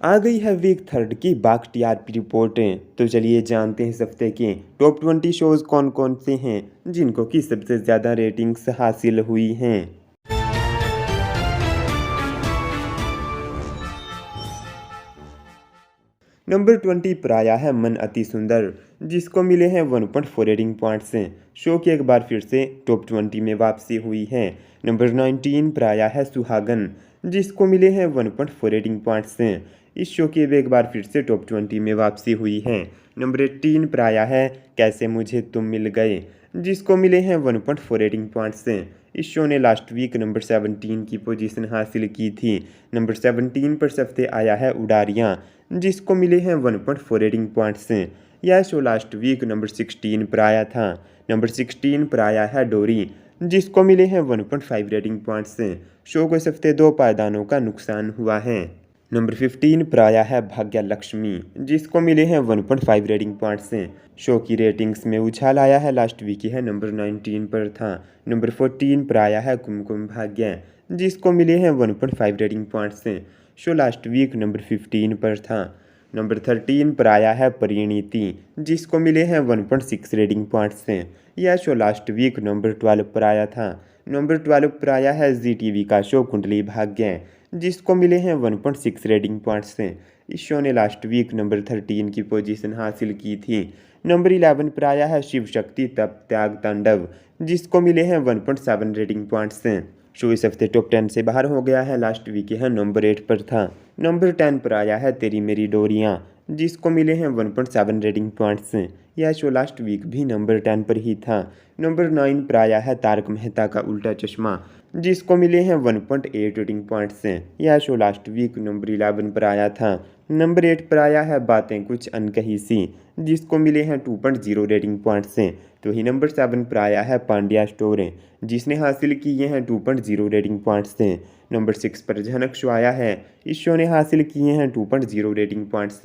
आ गई है week third की बाक टीआरपी रिपोर्टें। तो चलिए जानते हैं इस हफ्ते के टॉप 20 शोज़ कौन कौन से हैं जिनको की सबसे ज़्यादा रेटिंग्स हासिल हुई हैं। नंबर 20 पर आया है मन अति सुंदर, जिसको मिले हैं 1.4 रेटिंग पॉइंट्स। शो की एक बार फिर से टॉप 20 में वापसी हुई है। नंबर 19 पर आया है सुहागन, जिसको मिले हैं 1.4 रेटिंग पॉइंट्स। इस शो की भी एक बार फिर से टॉप 20 में वापसी हुई है। नंबर 18 पर आया है कैसे मुझे तुम मिल गए, जिसको मिले हैं 1.4 रेटिंग पॉइंट्स। इस शो ने लास्ट वीक नंबर 17 की पोजीशन हासिल की थी। नंबर 17 पर इस हफ्ते आया है उडारियाँ, जिसको मिले हैं 1.4 रेटिंग पॉइंट्स। यह शो लास्ट वीक नंबर 16 पर आया था। नंबर 16 पर आया है डोरी, जिसको मिले हैं 1.5 रेटिंग पॉइंट्स। शो को इस हफ्ते 2 पायदानों का नुकसान हुआ है। नंबर 15 पर आया है भाग्य लक्ष्मी, जिसको मिले हैं 1.5 रेटिंग पॉइंट्स। शो की रेटिंग्स में उछाल आया है, लास्ट वीक है नंबर 19 पर था। नंबर 14 पर आया है कुमकुम भाग्य, जिसको मिले हैं 1.5 rating points. Show last week number 15 पर था। नंबर 13 पर आया है परिणीति, जिसको मिले हैं 1.6 रेटिंग पॉइंट्स। यह शो लास्ट वीक नंबर 12 पर आया था। नंबर 12 पर आया है जी टीवी का शो कुंडली भाग्य, जिसको मिले हैं 1.6 रेटिंग पॉइंट्स। इस शो ने लास्ट वीक नंबर 13 की पोजीशन हासिल की थी। नंबर 11 पर आया है शिव शक्ति तप त्याग तांडव, जिसको मिले हैं 1.7 रेटिंग पॉइंट्स। शो इस हफ्ते टॉप 10 से बाहर हो गया है, लास्ट वीक यह नंबर 8 पर था। नंबर 10 पर आया है तेरी मेरी डोरियाँ, जिसको मिले हैं 1.7 रेटिंग पॉइंट्स। यह शो लास्ट वीक भी नंबर 10 पर ही था। नंबर 9 पर आया है तारक मेहता का उल्टा चश्मा, जिसको मिले हैं 1.8 रेटिंग पॉइंट्स। यह शो लास्ट वीक नंबर 11 पर आया था। नंबर 8 पर आया है बातें कुछ अनकही सी, जिसको मिले हैं 2.0 रेटिंग पॉइंट्स। तो ही नंबर 7 पर आया है पांड्या स्टोर, जिसने हासिल किए हैं 2.0 रेटिंग पॉइंट्स। नंबर 6 पर झनक शो आया है, इस शो ने हासिल किए हैं 2.0 रेटिंग पॉइंट्स।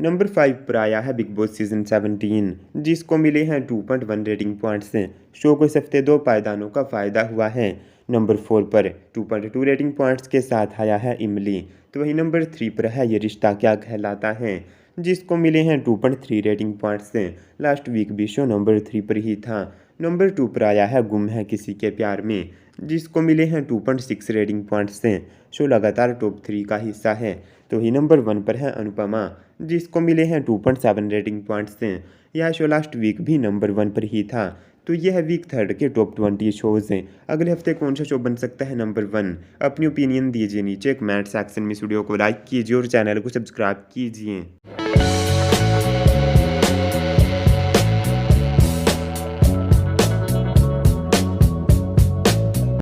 नंबर 5 पर आया है बिग बॉस सीजन 17, जिसको मिले हैं 2.1 रेटिंग पॉइंट्स। शो को इस हफ्ते 2 पायदानों का फ़ायदा हुआ है। नंबर 4 पर 2.2 रेटिंग पॉइंट्स के साथ आया है इमली। तो वही नंबर 3 पर है ये रिश्ता क्या कहलाता है, जिसको मिले हैं 2.3 रेटिंग पॉइंट्स। लास्ट वीक भी शो नंबर 3 पर ही था। नंबर 2 पर आया है गुम है किसी के प्यार में, जिसको मिले हैं 2.6 रेटिंग पॉइंट्स। शो लगातार टॉप 3 का हिस्सा है। तो ही नंबर 1 पर है अनुपमा, जिसको मिले हैं 2.7 रेटिंग पॉइंट्स। यह शो लास्ट वीक भी नंबर 1 पर ही था। तो यह है वीक थर्ड के टॉप 20 शोज़ हैं। अगले हफ्ते कौन सा शो बन सकता है नंबर 1, अपनी ओपिनियन दीजिए नीचे कमेंट सेक्शन में। इस वीडियो को लाइक कीजिए और चैनल को सब्सक्राइब कीजिए।